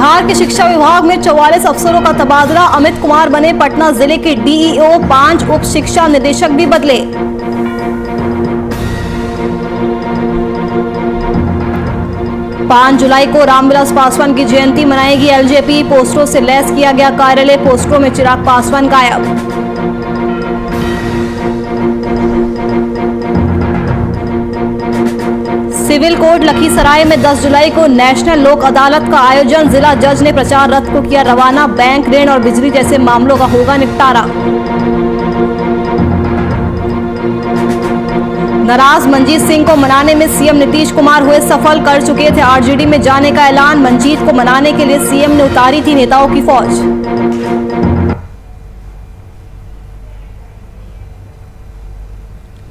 बिहार के शिक्षा विभाग में 44 अफसरों का तबादला। अमित कुमार बने पटना जिले के डीईओ। 5 उप शिक्षा निदेशक भी बदले। पाँच जुलाई को रामविलास पासवान की जयंती मनाएगी एलजेपी। पोस्टरों से लैस किया गया कार्यालय। पोस्टरों में चिराग पासवान गायब। सिविल कोर्ट लखीसराय में 10 जुलाई को नेशनल लोक अदालत का आयोजन। जिला जज ने प्रचार रथ को किया रवाना। बैंक, ऋण और बिजली जैसे मामलों का होगा निपटारा। नाराज मंजीत सिंह को मनाने में सीएम नीतीश कुमार हुए सफल। कर चुके थे आरजेडी में जाने का ऐलान। मंजीत को मनाने के लिए सीएम ने उतारी थी नेताओं की फौज।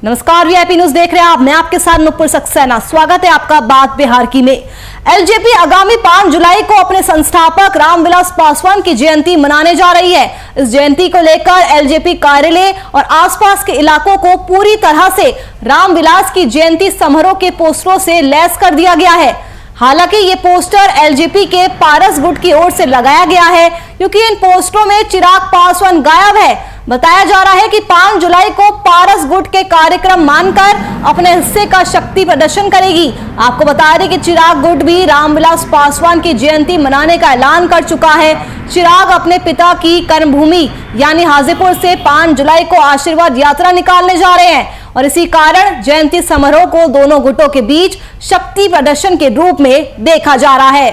नमस्कार, वीआईपी न्यूज देख रहे हैं आप। मैं आपके साथ नुपुर सक्सेना। स्वागत है आपका बात बिहार की में। एलजेपी आगामी 5 जुलाई को अपने संस्थापक रामविलास पासवान की जयंती मनाने जा रही है। इस जयंती को लेकर एलजेपी कार्यालय और आसपास के इलाकों को पूरी तरह से रामविलास की जयंती समारोह के पोस्टरों से लैस कर दिया गया है। हालांकि ये पोस्टर एलजेपी के पारस गुट की ओर से लगाया गया है, क्योंकि इन पोस्टरों में चिराग पासवान गायब है। बताया जा रहा है कि 5 जुलाई को पारस गुट के कार्यक्रम मानकर अपने हिस्से का शक्ति प्रदर्शन करेगी। आपको बता दें कि चिराग गुट भी रामविलास पासवान की जयंती मनाने का ऐलान कर चुका है। चिराग अपने पिता की कर्मभूमि यानी हाजीपुर से 5 जुलाई को आशीर्वाद यात्रा निकालने जा रहे हैं और इसी कारण जयंती समारोह को दोनों गुटों के बीच शक्ति प्रदर्शन के रूप में देखा जा रहा है।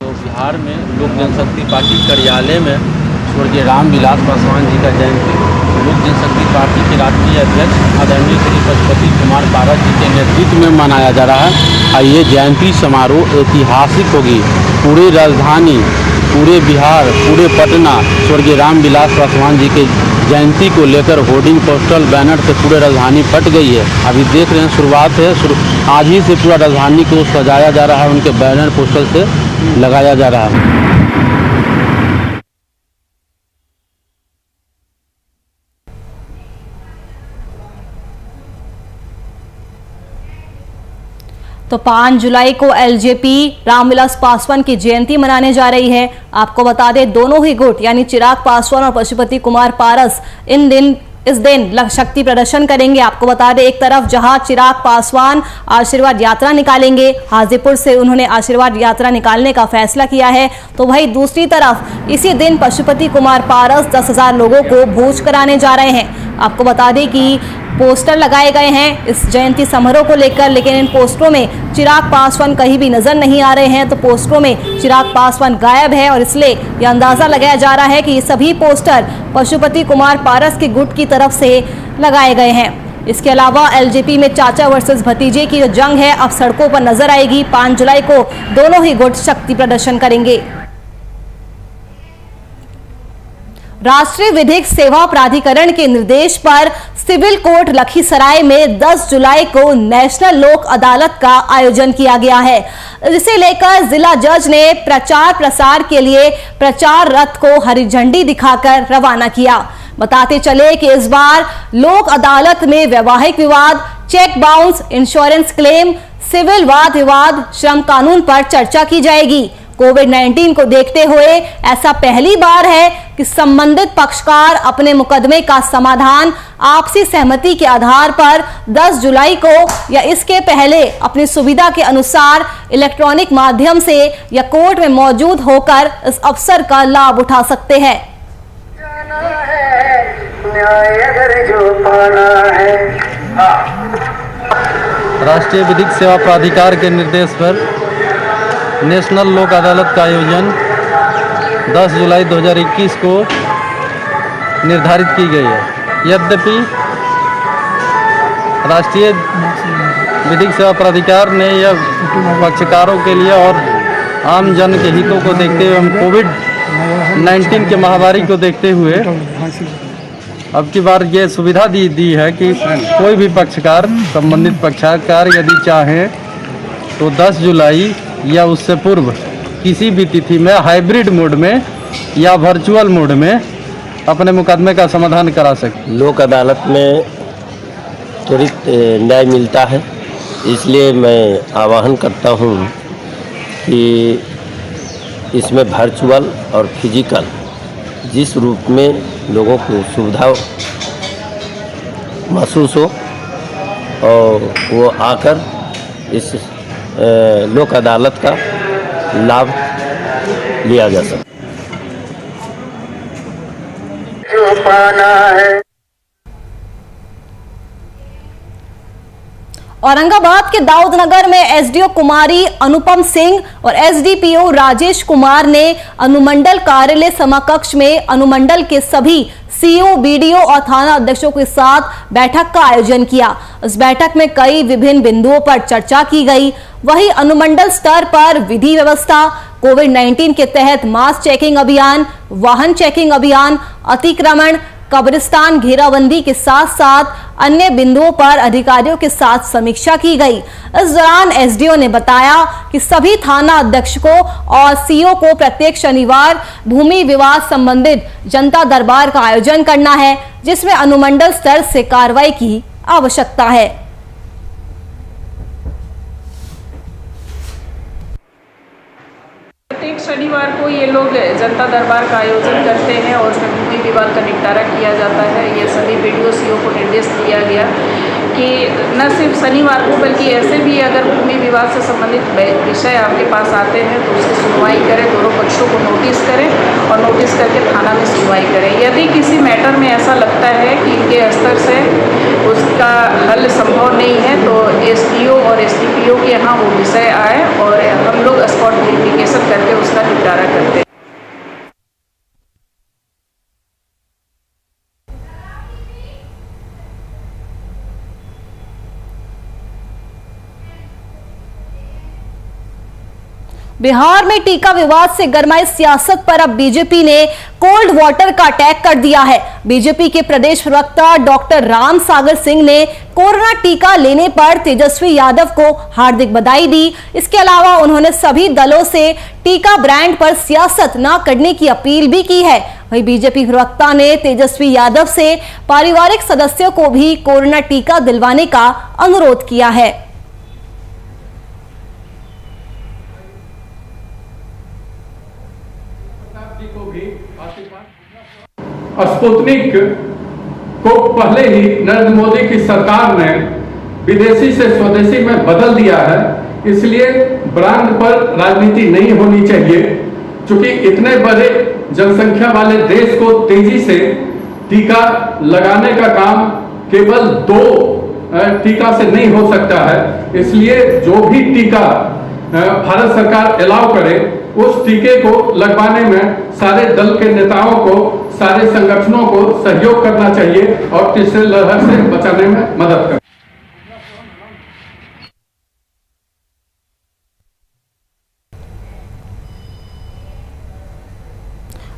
बिहार में लोक जनशक्ति पार्टी कार्यालय में स्वर्गीय रामविलास पासवान जी का जयंती लोक जनशक्ति पार्टी के राष्ट्रीय अध्यक्ष आदरणीय श्री पशुपति कुमार पारस जी के नेतृत्व में मनाया जा रहा है। और ये जयंती समारोह ऐतिहासिक होगी। पूरी राजधानी, पूरे बिहार, पूरे पटना स्वर्गीय रामविलास पासवान जी के जयंती को लेकर होर्डिंग, पोस्टल, बैनर से पूरे राजधानी फट गई है। अभी देख रहे हैं शुरुआत है, आज ही से पूरा राजधानी को सजाया जा रहा है। उनके बैनर, पोस्टल से लगाया जा रहा है। तो 5 जुलाई को एलजेपी रामविलास पासवान की जयंती मनाने जा रही है। आपको बता दें, दोनों ही गुट यानी चिराग पासवान और पशुपति कुमार पारस इस दिन शक्ति प्रदर्शन करेंगे। आपको बता दें, एक तरफ जहां चिराग पासवान आशीर्वाद यात्रा निकालेंगे, हाजीपुर से उन्होंने आशीर्वाद यात्रा निकालने का फैसला किया है, तो वहीं दूसरी तरफ इसी दिन पशुपति कुमार पारस 10,000 लोगों को भोज कराने जा रहे हैं। आपको बता दें कि पोस्टर लगाए गए हैं इस जयंती समारोह को लेकर, लेकिन इन पोस्टरों में चिराग पासवान कहीं भी नजर नहीं आ रहे हैं। तो पोस्टरों में चिराग पासवान गायब है और इसलिए यह अंदाजा लगाया जा रहा है कि ये सभी पोस्टर पशुपति कुमार पारस के गुट की तरफ से लगाए गए हैं। इसके अलावा एलजेपी में चाचा वर्सेस भतीजे की जो जंग है अब सड़कों पर नजर आएगी। 5 जुलाई को दोनों ही गुट शक्ति प्रदर्शन करेंगे। राष्ट्रीय विधिक सेवा प्राधिकरण के निर्देश पर सिविल कोर्ट लखीसराय में 10 जुलाई को नेशनल लोक अदालत का आयोजन किया गया है। जिसे लेकर जिला जज ने प्रचार प्रसार के लिए प्रचार रथ को हरी झंडी दिखाकर रवाना किया। बताते चले कि इस बार लोक अदालत में वैवाहिक विवाद, cheque bounce, insurance claim, civil वाद विवाद, श्रम कानून पर चर्चा की जाएगी। कोविड-19 को देखते हुए ऐसा पहली बार है कि संबंधित पक्षकार अपने मुकदमे का समाधान आपसी सहमति के आधार पर 10 जुलाई को या इसके पहले अपनी सुविधा के अनुसार इलेक्ट्रॉनिक माध्यम से या कोर्ट में मौजूद होकर इस अवसर का लाभ उठा सकते हैं। राष्ट्रीय विधिक सेवा प्राधिकार के निर्देश पर नेशनल लोक अदालत का आयोजन 10 जुलाई 2021 को निर्धारित की गई है। यद्यपि राष्ट्रीय विधिक सेवा प्राधिकार ने यह पक्षकारों के लिए और आम जन के हितों को देखते हुए, कोविड-19 के महामारी को देखते हुए अब की बार ये सुविधा दी है कि कोई भी पक्षकार, संबंधित पक्षकार यदि चाहें तो 10 जुलाई या उससे पूर्व किसी भी तिथि में हाइब्रिड मोड में या वर्चुअल मोड में अपने मुकदमे का समाधान करा सकते। लोक अदालत में त्वरित न्याय मिलता है इसलिए मैं आह्वान करता हूँ कि इसमें वर्चुअल और फिजिकल जिस रूप में लोगों को सुविधा महसूस हो और वो आकर इस लोक अदालत का लाभ लिया जा सके। जो पाना है। औरंगाबाद के दाऊदनगर में एसडीओ कुमारी अनुपम सिंह और एसडीपीओ राजेश कुमार ने अनुमंडल कार्यालय सभाकक्ष में अनुमंडल के सभी सीओ, बीडीओ और थाना अध्यक्षों के साथ बैठक का आयोजन किया। इस बैठक में कई विभिन्न बिंदुओं पर चर्चा की गई। वहीं अनुमंडल स्तर पर विधि व्यवस्था, कोविड-19 के तहत मास चेकिंग अभियान, वाहन चेकिंग अभियान, अतिक्रमण, कब्रिस्तान घेराबंदी के साथ साथ अन्य बिंदुओं पर अधिकारियों के साथ समीक्षा की गई। इस दौरान एसडीओ ने बताया कि सभी थाना अध्यक्षों और सीओ को प्रत्येक शनिवार भूमि विवाद संबंधित जनता दरबार का आयोजन करना है, जिसमें अनुमंडल स्तर से कार्रवाई की आवश्यकता है। प्रत्येक शनिवार को ये लोग जनता दरबार का आयोजन करते हैं और उसमें भूमि विवाद का निपटारा किया जाता है। ये सभी बीडीओ सीओ को निर्देश दिया गया कि न सिर्फ शनिवार को बल्कि ऐसे भी अगर भूमि विवाद से संबंधित विषय आपके पास आते हैं तो उसकी सुनवाई करें, दोनों पक्षों को नोटिस करें और नोटिस करके थाना में सुनवाई करें। यदि किसी मैटर में ऐसा लगता है कि इनके स्तर से उसका हल संभव नहीं है तो एसडीओ और एसडीपीओ के यहाँ वो विषय आए और हम लोग स्पॉट वेरिफिकेशन करके उसका निपटारा करते हैं। बिहार में टीका विवाद से गरमाई सियासत पर अब बीजेपी ने कोल्ड वाटर का अटैक कर दिया है। बीजेपी के प्रदेश प्रवक्ता डॉक्टर राम सागर सिंह ने कोरोना टीका लेने पर तेजस्वी यादव को हार्दिक बधाई दी। इसके अलावा उन्होंने सभी दलों से टीका ब्रांड पर सियासत न करने की अपील भी की है। वहीं बीजेपी प्रवक्ता ने तेजस्वी यादव से पारिवारिक सदस्यों को भी कोरोना टीका दिलवाने का अनुरोध किया है। स्पुतनिक को पहले ही नरेंद्र मोदी की सरकार ने विदेशी से स्वदेशी में बदल दिया है, इसलिए ब्रांड पर राजनीति नहीं होनी चाहिए। क्योंकि इतने बड़े जनसंख्या वाले देश को तेजी से टीका लगाने का काम केवल 2 टीका से नहीं हो सकता है। इसलिए जो भी टीका भारत सरकार अलाउ करे उस टीके को लगवाने में सारे दल के नेताओं को, सारे संगठनों को सहयोग करना चाहिए और तीसरे लहर से बचाने में मदद करें।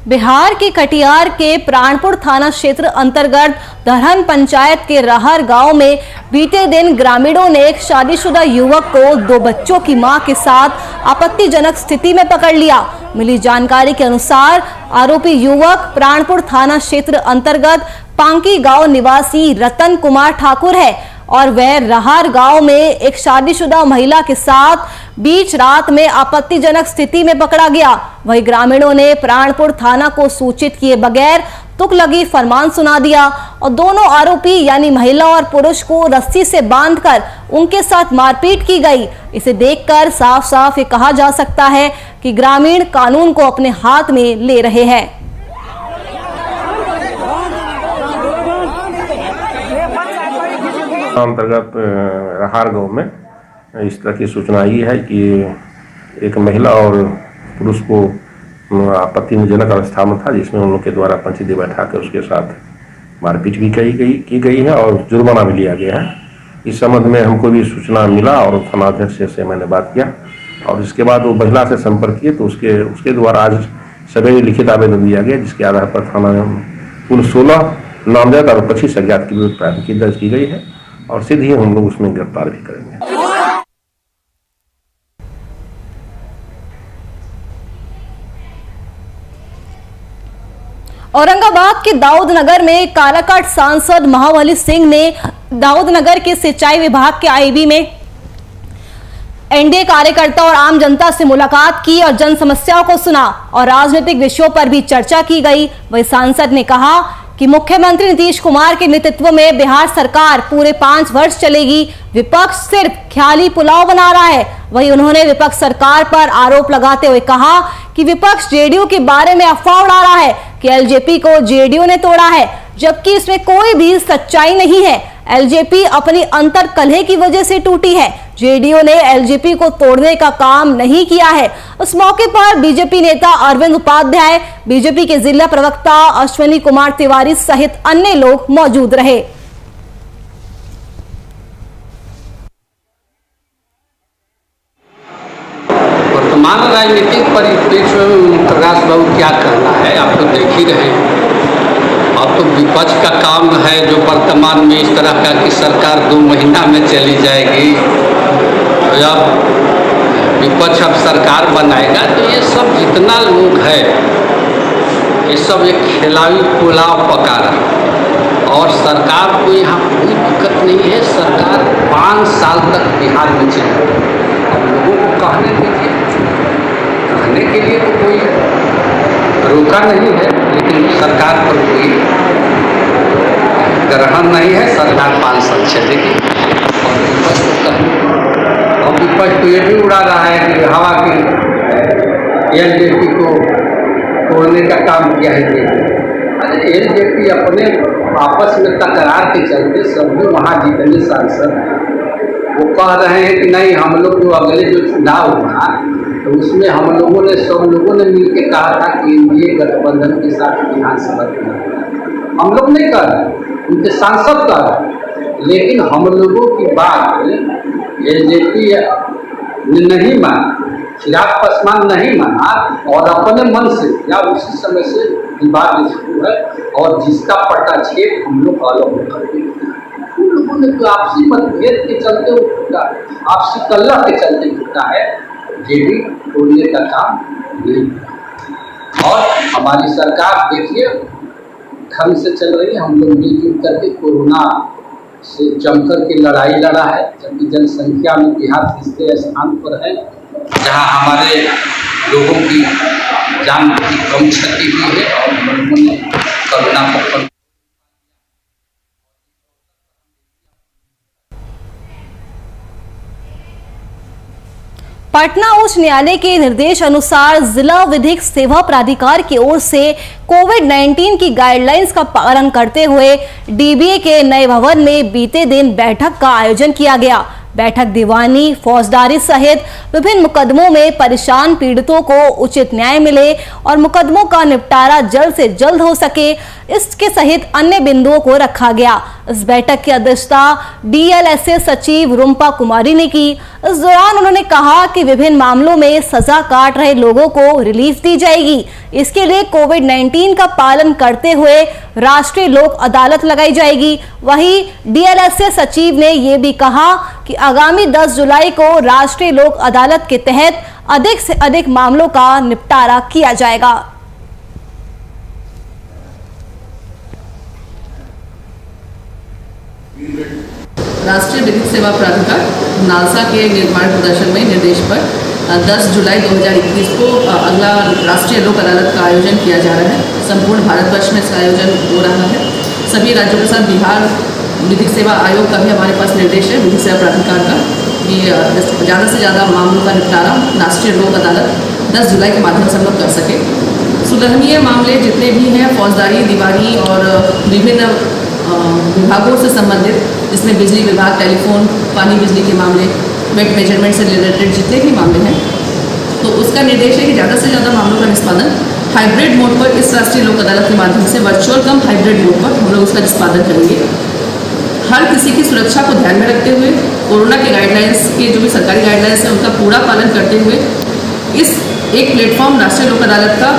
बिहार के कटिहार के प्राणपुर थाना क्षेत्र अंतर्गत दरहन पंचायत के रहर गांव में बीते दिन ग्रामीणों ने एक शादीशुदा युवक को 2 बच्चों की मां के साथ आपत्तिजनक स्थिति में पकड़ लिया। मिली जानकारी के अनुसार आरोपी युवक प्राणपुर थाना क्षेत्र अंतर्गत पांकी गांव निवासी रतन कुमार ठाकुर है और वह रहर गांव में एक शादीशुदा महिला के साथ बीच रात में आपत्तिजनक स्थिति में पकड़ा गया। वहीं ग्रामीणों ने प्राणपुर थाना को सूचित किए बगैर तुगलकी फरमान सुना दिया और दोनों आरोपी यानी महिला और पुरुष को रस्सी से बांधकर उनके साथ मारपीट की गई। इसे देखकर साफ साफ ये कहा जा सकता है कि ग्रामीण कानून को अपने हाथ में ले रहे हैं। अंतर्गत रहर गांव में इस तरह की सूचना आई है कि एक महिला और पुरुष को आपत्तिजनक अवस्था में था, जिसमें उन लोग के द्वारा पंचायती बैठा कर उसके साथ मारपीट भी की गई है और जुर्माना भी लिया गया है। इस संबंध में हमको भी सूचना मिला और थानाध्यक्ष से मैंने बात किया और इसके बाद वो महिला से संपर्क किए तो उसके द्वारा आज सवेरे लिखित आवेदन दिया गया, जिसके आधार पर थाना में कुल 16 नामजद और 25 अज्ञात के विरुद्ध प्राथमिकी दर्ज की गई है और सीधे ही हम लोग उसमें गिरफ्तार भी करेंगे। औरंगाबाद के दाऊदनगर में काराकाट सांसद महाबली सिंह ने दाऊदनगर के सिंचाई विभाग के आईबी में एनडीए कार्यकर्ता और आम जनता से मुलाकात की और जन समस्याओं को सुना और राजनीतिक विषयों पर भी चर्चा की गई। वही सांसद ने कहा कि मुख्यमंत्री नीतीश कुमार के नेतृत्व में बिहार सरकार पूरे 5 वर्ष चलेगी, विपक्ष सिर्फ ख्याली पुलाव बना रहा है। वहीं उन्होंने विपक्ष सरकार पर आरोप लगाते हुए कहा कि विपक्ष जेडीयू के बारे में अफवाह उड़ा रहा है कि एलजेपी को जेडीयू ने तोड़ा है, जबकि इसमें कोई भी सच्चाई नहीं है। एलजेपी अपनी अंतर कलह की वजह से टूटी है, जेडीयू ने एलजेपी को तोड़ने का काम नहीं किया है। उस मौके पर बीजेपी नेता अरविंद उपाध्याय, बीजेपी के जिला प्रवक्ता अश्विनी कुमार तिवारी सहित अन्य लोग मौजूद रहे। वर्तमान राजनीतिक परिप्रेक्ष्य में प्रकाश बाबू क्या करना है, आप तो देख ही रहे हैं। अब तो विपक्ष का काम है जो वर्तमान में इस तरह का कि सरकार 2 महीना में चली जाएगी, अब विपक्ष अब सरकार बनाएगा, तो ये सब जितना लोग है ये सब एक खिलाड़ी पुलाव पका रहा और सरकार को यहाँ कोई दिक्कत नहीं है। सरकार 5 साल तक बिहार में चलेगी। अब लोगों को कहने के लिए तो कोई रोका नहीं है, लेकिन सरकार पर कोई ग्रहण नहीं है। सरकार 5 साल चलेगी और विपक्ष तो ये भी उड़ा रहा है कि हवा की एलजेपी को तोड़ने का काम किया है। अरे एलजेपी अपने आपस में तकरार के चलते सभी वहाँ जितने सांसद वो कह रहे हैं कि नहीं, हम लोग जो अगले जो चुनाव हुआ तो उसमें हम लोगों ने सब लोगों ने मिलकर कहा था कि एनडीए गठबंधन के साथ विधानसभा चुनाव हम लोग नहीं कर रहे, उनके सांसद कर रहे, लेकिन हम लोगों की बात एलजेपी ने नहीं माना, चिराग पासवान नहीं माना और अपने मन से या उसी समय से विवाद शुरू है और जिसका पटाक्षेप हम लोग अलग कर दिया। उन लोगों ने तो आपसी मतभेद के चलते उठा, आपसी कलह के चलते उठा है, जेडी तोड़ने का काम नहीं। और हमारी सरकार देखिए ढंग से चल रही है। हम लोग मिलजुल करके कोरोना से जमकर के लड़ाई लड़ा है, जबकि जनसंख्या में बिहार तीसरे स्थान पर है, जहां हमारे लोगों की जान की कम क्षति हुई है और हम लोगों ने कोरोना पर पटना उच्च न्यायालय के निर्देश अनुसार जिला विधिक सेवा प्राधिकार की ओर से कोविड-19 की गाइडलाइंस का पालन करते हुए डीबीए के नए भवन में बीते दिन बैठक का आयोजन किया गया। बैठक दीवानी, फौजदारी सहित विभिन्न मुकदमों में परेशान पीड़ितों को उचित न्याय मिले और मुकदमों का निपटारा जल्द से जल्द हो सके, इसके सहित अन्य बिंदुओं को रखा गया। इस बैठक की अध्यक्षता डीएलएसए सचिव रुम्पा कुमारी ने की। इस दौरान उन्होंने कहा कि विभिन्न मामलों में सजा काट रहे लोगों को रिलीफ दी जाएगी। इसके लिए कोविड-19 का पालन करते हुए राष्ट्रीय लोक अदालत लगाई जाएगी। वहीं डीएलएसए सचिव ने यह भी कहा कि आगामी 10 जुलाई को राष्ट्रीय लोक अदालत के तहत अधिक से अधिक मामलों का निपटारा किया जाएगा। राष्ट्रीय विधिक सेवा प्राधिकार नालसा के निर्माण प्रदर्शन में निर्देश पर 10 जुलाई 2021 को अगला राष्ट्रीय लोक अदालत का आयोजन किया जा रहा है। संपूर्ण भारतवर्ष में इसका आयोजन हो रहा है। सभी राज्यों के साथ बिहार विधिक सेवा आयोग का भी हमारे पास निर्देश है, विधिक सेवा प्राधिकार का, कि ज़्यादा से ज़्यादा मामलों का निपटारा राष्ट्रीय लोक अदालत 10 जुलाई के माध्यम से हम लोग कर सके। सुलहनीय मामले जितने भी हैं, फौजदारी, दीवानी और विभिन्न विभागों से संबंधित, जिसमें बिजली विभाग, टेलीफोन, पानी बिजली के मामले, वेट मेजरमेंट से रिलेटेड जितने भी मामले हैं, तो उसका निर्देश है कि ज़्यादा से ज़्यादा मामलों का निष्पादन हाइब्रिड मोड पर इस राष्ट्रीय लोक अदालत के माध्यम से वर्चुअल कम हाइब्रिड मोड पर हम लोग उसका निष्पादन करेंगे। हर किसी की सुरक्षा को ध्यान में रखते हुए कोरोना के गाइडलाइंस के जो भी सरकारी गाइडलाइंस है उनका पूरा पालन करते हुए इस एक प्लेटफॉर्म राष्ट्रीय लोक अदालत का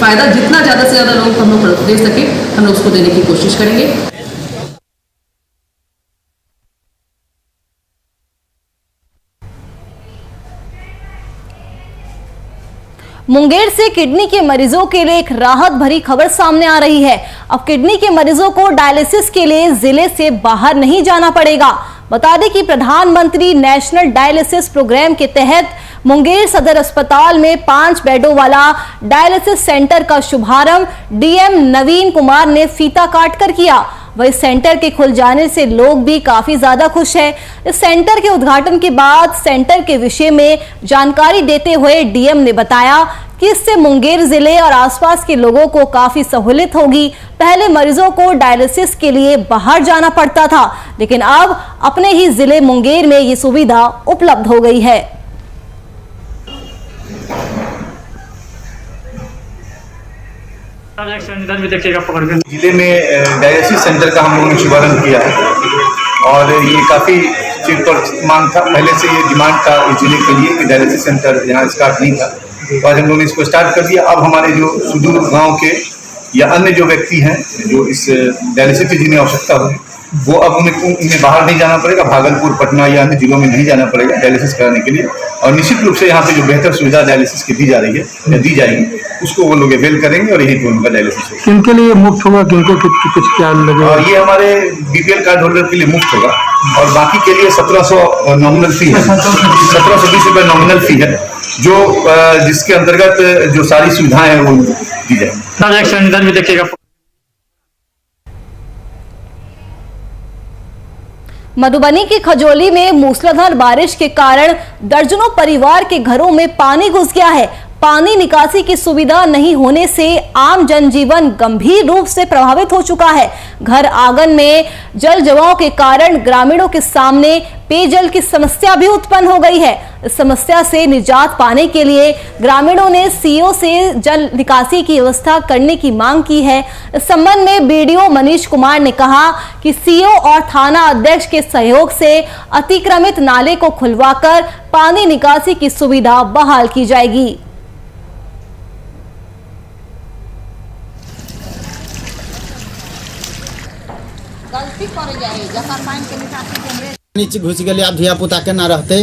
फ़ायदा जितना ज़्यादा से ज़्यादा लोगों को हम लोग दे सके, हम लोग उसको देने की कोशिश करेंगे। मुंगेर से किडनी के मरीजों के लिए एक राहत भरी खबर सामने आ रही है। अब किडनी के मरीजों को डायलिसिस के लिए जिले से बाहर नहीं जाना पड़ेगा। बता दें कि प्रधानमंत्री नेशनल डायलिसिस प्रोग्राम के तहत मुंगेर सदर अस्पताल में 5 बेडों वाला डायलिसिस सेंटर का शुभारंभ डीएम नवीन कुमार ने फीता काटकर किया। वही सेंटर के खुल जाने से लोग भी काफी ज्यादा खुश हैं। इस सेंटर के उद्घाटन के बाद सेंटर के विषय में जानकारी देते हुए डीएम ने बताया कि इससे मुंगेर जिले और आसपास के लोगों को काफी सहूलियत होगी। पहले मरीजों को डायलिसिस के लिए बाहर जाना पड़ता था, लेकिन अब अपने ही जिले मुंगेर में ये सुविधा उपलब्ध हो गई है। जिले में डायलिसिस सेंटर का हम लोगों ने शुभारंभ किया है और ये काफ़ी चिर पर मांग था। पहले से ये डिमांड था इस जिले के लिए कि डायलिसिस सेंटर यहाँ स्टार्ट नहीं था, तो आज हम लोगों ने इसको स्टार्ट कर दिया। अब हमारे जो सुदूर गांव के या अन्य जो व्यक्ति हैं जो इस डायलिसिस की जिन्हें आवश्यकता हो, वो अब उन्हें बाहर नहीं जाना पड़ेगा, भागलपुर, पटना या अन्य जिलों में नहीं जाना पड़ेगा डायलिसिस कराने के लिए। और निश्चित रूप से यहाँ पे जो बेहतर सुविधा डायलिसिस की दी जा रही है या दी जाएगी, उसको वो लोग अवेल करेंगे और यही तो उनका डायलिसिस होगा। किनके लिए मुफ्त होगा, किनको कुछ क्या लगेगा? और ये हमारे बीपीएल कार्ड होल्डर के लिए मुफ्त होगा और बाकी के लिए 1700 नॉमिनल फी है, 1720 रुपये नॉमिनल फी है, जो जिसके अंतर्गत जो सारी सुविधाएं हैं वो दी जाएंगी। मधुबनी की खजोली में मूसलाधार बारिश के कारण दर्जनों परिवार के घरों में पानी घुस गया है। पानी निकासी की सुविधा नहीं होने से आम जनजीवन गंभीर रूप से प्रभावित हो चुका है। घर आंगन में जल जमाव के कारण ग्रामीणों के सामने पेयजल की समस्या भी उत्पन्न हो गई है। इस समस्या से निजात पाने के लिए ग्रामीणों ने सीओ से जल निकासी की व्यवस्था करने की मांग की है। इस संबंध में बीडीओ मनीष कुमार ने कहा कि सीओ और थाना अध्यक्ष के सहयोग से अतिक्रमित नाले को खुलवाकर पानी निकासी की सुविधा बहाल की जाएगी। नीचे घुस गए, अब धिया पुता के ना रहते।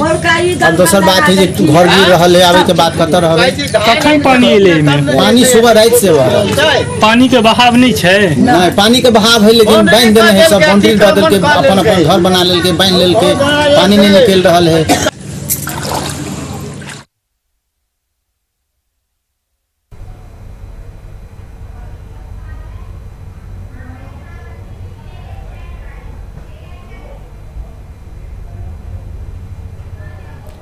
अब दोसर बात है जे घर गिर रहा है, आवे के बात कतर रहबे। कखन पानी एले में? पानी सुबह रात से हो रहा है। पानी के बहाव नहीं है? नहीं, पानी के बहाव है, लेकिन बांध देने है, सब बाउंड्री दे देल के अपन अपन घर बना लेल के बांध लेल के पानी नहीं निकल रहा है।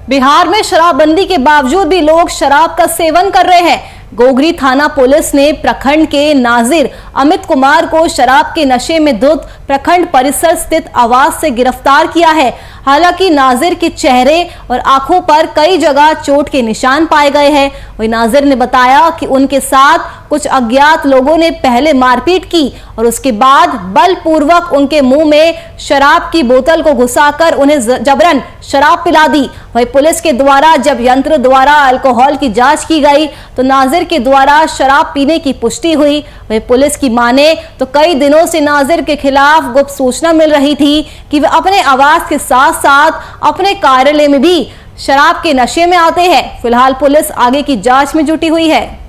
बिहार में शराबबंदी के बावजूद भी लोग शराब का सेवन कर रहे हैं। गोगरी थाना पुलिस ने प्रखंड के नाजिर अमित कुमार को शराब के नशे में धुत प्रखंड परिसर स्थित आवास से गिरफ्तार किया है। हालांकि नाजिर के चेहरे और आंखों पर कई जगह चोट के निशान पाए गए हैं। वही नाजिर ने बताया कि उनके साथ कुछ अज्ञात लोगों ने पहले मारपीट की और उसके बाद बलपूर्वक उनके मुंह में शराब की बोतल को घुसाकर उन्हें जबरन शराब पिला दी। वही पुलिस के द्वारा जब यंत्र द्वारा अल्कोहल की जांच की गई तो नाजिर के द्वारा शराब पीने की पुष्टि हुई। वही पुलिस की माने तो कई दिनों से नाजिर के खिलाफ गुप्त सूचना मिल रही थी कि वे अपने आवास के साथ साथ अपने कार्यालय में भी शराब के नशे में आते हैं। फिलहाल पुलिस आगे की जांच में जुटी हुई है।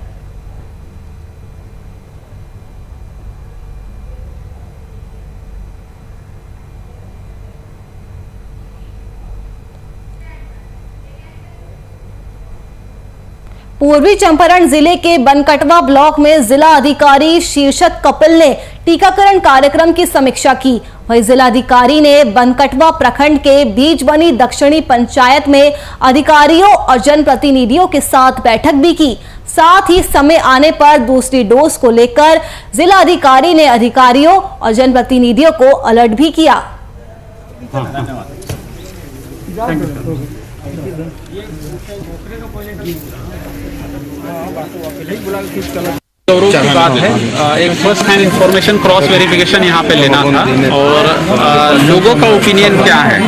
पूर्वी चंपारण जिले के बनकटवा ब्लॉक में जिला अधिकारी शीर्षत कपिल ने टीकाकरण कार्यक्रम की समीक्षा की। वहीं जिलाधिकारी ने बनकटवा प्रखंड के बीजबनी दक्षिणी पंचायत में अधिकारियों और जनप्रतिनिधियों के साथ बैठक भी की। साथ ही समय आने पर दूसरी डोज को लेकर जिला अधिकारी ने अधिकारियों और जनप्रतिनिधियों को अलर्ट भी किया। गौरव की बात है, एक first hand information cross verification यहाँ पे लेना था और लोगों का ओपिनियन क्या है।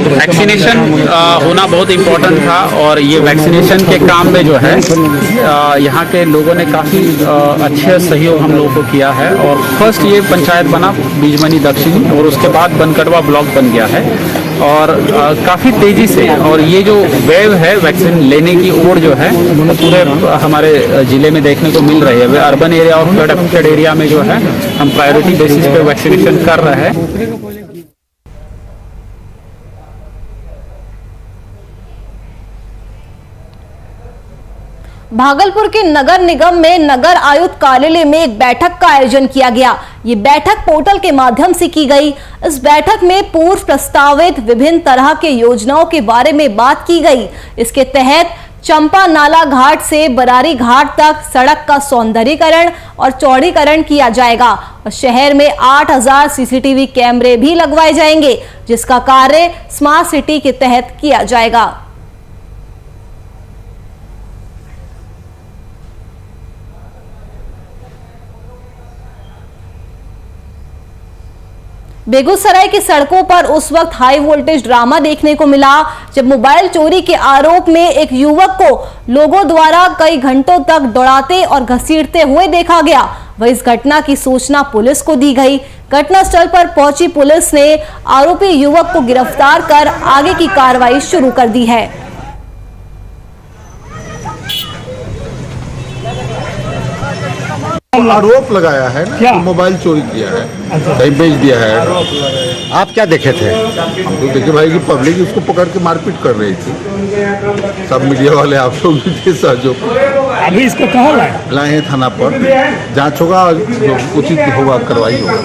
वैक्सीनेशन होना बहुत इम्पोर्टेंट था और ये वैक्सीनेशन के काम में जो है यहाँ के लोगों ने काफ़ी अच्छे सहयोग हम लोगों को किया है। और फर्स्ट ये पंचायत बना बीजमनी दक्षिणी और उसके बाद बनकटवा ब्लॉक बन गया है और काफ़ी तेज़ी से और ये जो वेव है वैक्सीन लेने की ओर जो है पूरे हमारे ज़िले में देखने को मिल रही है। अर्बन एरिया और फ्लड अफेक्टेड एरिया में जो है हम प्रायोरिटी बेसिस पे वैक्सीनेशन कर रहे हैं। भागलपुर के नगर निगम में नगर आयुक्त कार्यालय में एक बैठक का आयोजन किया गया। ये बैठक पोर्टल के माध्यम से की गई। इस बैठक में पूर्व प्रस्तावित विभिन्न तरह के योजनाओं के बारे में बात की गई। इसके तहत चंपा नाला घाट से बरारी घाट तक सड़क का सौंदर्यीकरण और चौड़ीकरण किया जाएगा और शहर में 8000 सीसीटीवी कैमरे भी लगवाए जाएंगे, जिसका कार्य स्मार्ट सिटी के तहत किया जाएगा। बेगूसराय की सड़कों पर उस वक्त हाई वोल्टेज ड्रामा देखने को मिला जब मोबाइल चोरी के आरोप में एक युवक को लोगों द्वारा कई घंटों तक दौड़ाते और घसीटते हुए देखा गया। वह इस घटना की सूचना पुलिस को दी गई। घटनास्थल पर पहुंची पुलिस ने आरोपी युवक को गिरफ्तार कर आगे की कार्रवाई शुरू कर दी है। आरोप लगाया है ना, तो मोबाइल चोरी किया है, कहीं बेच दिया है। आप क्या देखे थे? हम तो देखे भाई कि पब्लिक उसको पकड़ के मारपीट कर रही थी। सब मीडिया वाले आप लोग भी थे सहयोग। अभी इसको कहाँ लाए हैं थाना पर, जांच होगा, जो उचित होगा कार्रवाई होगा।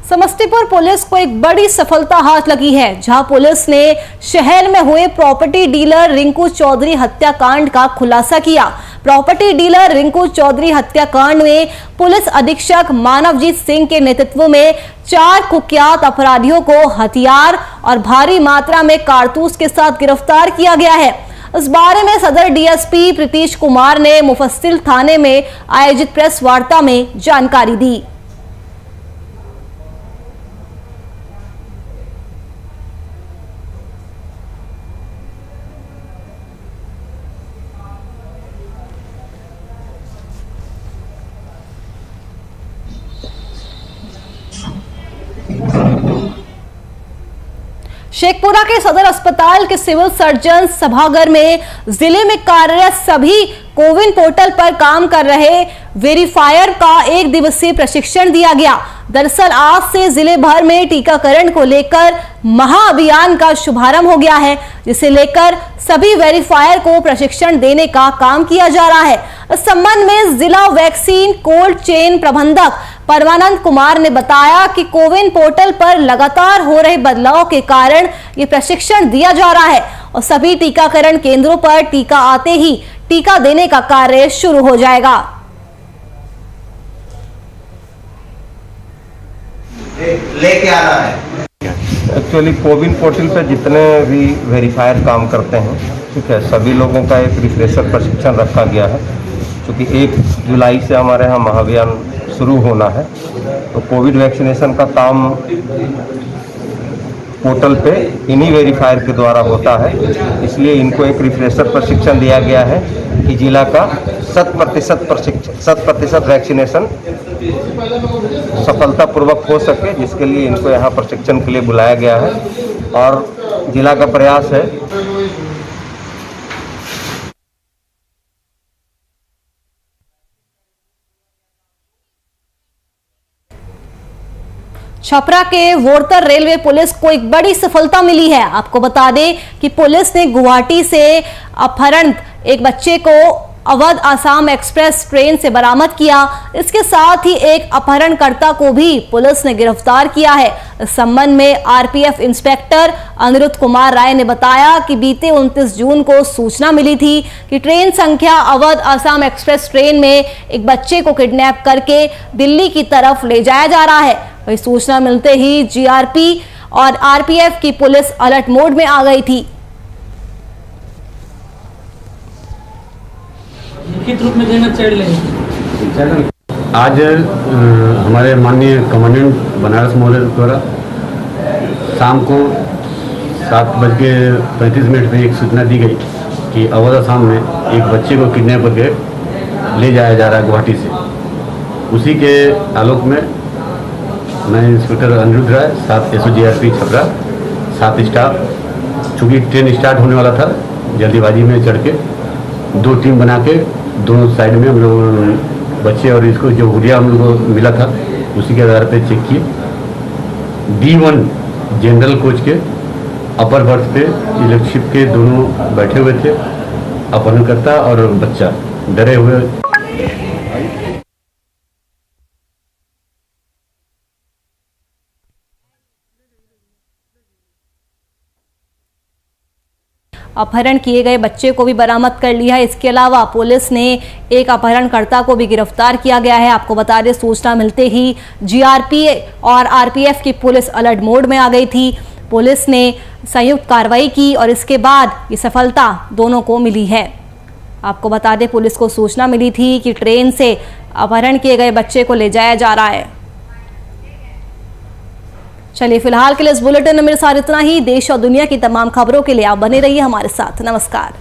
समस्तीपुर पुलिस को एक बड़ी सफलता हाथ लगी है, जहां पुलिस ने शहर में हुए प्रॉपर्टी डीलर रिंकू चौधरी हत्याकांड का खुलासा किया। प्रॉपर्टी डीलर रिंकू चौधरी हत्याकांड में पुलिस अधीक्षक मानवजीत सिंह के नेतृत्व में 4 कुख्यात अपराधियों को हथियार और भारी मात्रा में कारतूस के साथ गिरफ्तार किया गया है। इस बारे में सदर डीएसपी प्रीतीश कुमार ने मुफस्सिल थाने में आयोजित प्रेस वार्ता में जानकारी दी। शेखपुरा के सदर अस्पताल के सिविल सर्जन सभागार में जिले में कार्यरत सभी कोविन पोर्टल पर काम कर रहे वेरीफायर का 1 दिवसीय प्रशिक्षण दिया गया। दरअसल आज से जिले भर में टीकाकरण को लेकर महाअभियान का शुभारंभ हो गया है, जिसे लेकर सभी वेरीफायर को प्रशिक्षण देने का काम किया जा रहा है। इस संबंध में जिला वैक्सीन कोल्ड चेन प्रबंधक परमानंद कुमार ने बताया कि कोविन पोर्टल पर लगातार हो रहे बदलाव के कारण ये प्रशिक्षण दिया जा रहा है और सभी टीकाकरण केंद्रों पर टीका आते ही टीका देने का कार्य शुरू हो जाएगा। लेके आ रहा है। एक्चुअली कोविन पोर्टल पे जितने भी वेरीफायर काम करते हैं, ठीक है, सभी लोगों का एक रिफ्रेशर प्रशिक्षण रखा गया है। क्योंकि 1 जुलाई से हमारे यहाँ महाअभियान शुरू होना है, तो कोविड वैक्सीनेशन का काम पोर्टल पे इन्हीं वेरीफायर के द्वारा होता है। इसलिए इनको एक रिफ्रेशर प्रशिक्षण दिया गया है कि जिला का 100% वैक्सीनेशन सफलतापूर्वक हो सके, जिसके लिए इनको यहाँ प्रशिक्षण के लिए बुलाया गया है। और जिला का प्रयास है छपरा के वोरतर रेलवे पुलिस को एक बड़ी सफलता मिली है। आपको बता दें कि पुलिस ने गुवाहाटी से अपहरण एक बच्चे को अवध आसाम एक्सप्रेस ट्रेन से बरामद किया। इसके साथ ही एक अपहरणकर्ता को भी पुलिस ने गिरफ्तार किया है। इस संबंध में आरपीएफ इंस्पेक्टर अनिरुद्ध कुमार राय ने बताया कि बीते 29 जून को सूचना मिली थी कि ट्रेन संख्या अवध आसाम एक्सप्रेस ट्रेन में एक बच्चे को किडनैप करके दिल्ली की तरफ ले जाया जा रहा है। वही सूचना मिलते ही जीआरपी और आरपीएफ की पुलिस अलर्ट मोड में आ गई थी। लिखित रूप में देना चाहिए। आज हमारे माननीय कमांडेंट बनारस महोदय द्वारा शाम को 7:35 में एक सूचना दी गई कि अवध आसाम में एक बच्चे को किडनैप करके ले जाया जा रहा है गुवाहाटी से। उसी के आलोक में मैं इंस्पेक्टर अनिरुद्ध राय, 7 SOGRP छपरा, 7 स्टाफ, चूँकि ट्रेन स्टार्ट होने वाला था, जल्दीबाजी में चढ़ के 2 टीम बना के दोनों साइड में हम लोग बच्चे और इसको जो हुलिया हम लोग को मिला था उसी के आधार पर चेक किए D1 जनरल कोच के अपर बर्थ पे इलेक्ट्रिक के दोनों बैठे हुए थे। अपहरणकर्ता और बच्चा डरे हुए। अपहरण किए गए बच्चे को भी बरामद कर लिया है। इसके अलावा पुलिस ने एक अपहरणकर्ता को भी गिरफ्तार किया गया है। आपको बता दें, सूचना मिलते ही जीआरपी और आरपीएफ की पुलिस अलर्ट मोड में आ गई थी। पुलिस ने संयुक्त कार्रवाई की और इसके बाद ये सफलता दोनों को मिली है। आपको बता दें, पुलिस को सूचना मिली थी कि ट्रेन से अपहरण किए गए बच्चे को ले जाया जा रहा है। चलिए, फिलहाल के लिए इस बुलेटिन में मेरे साथ इतना ही। देश और दुनिया की तमाम खबरों के लिए आप बने रहिए हमारे साथ। नमस्कार।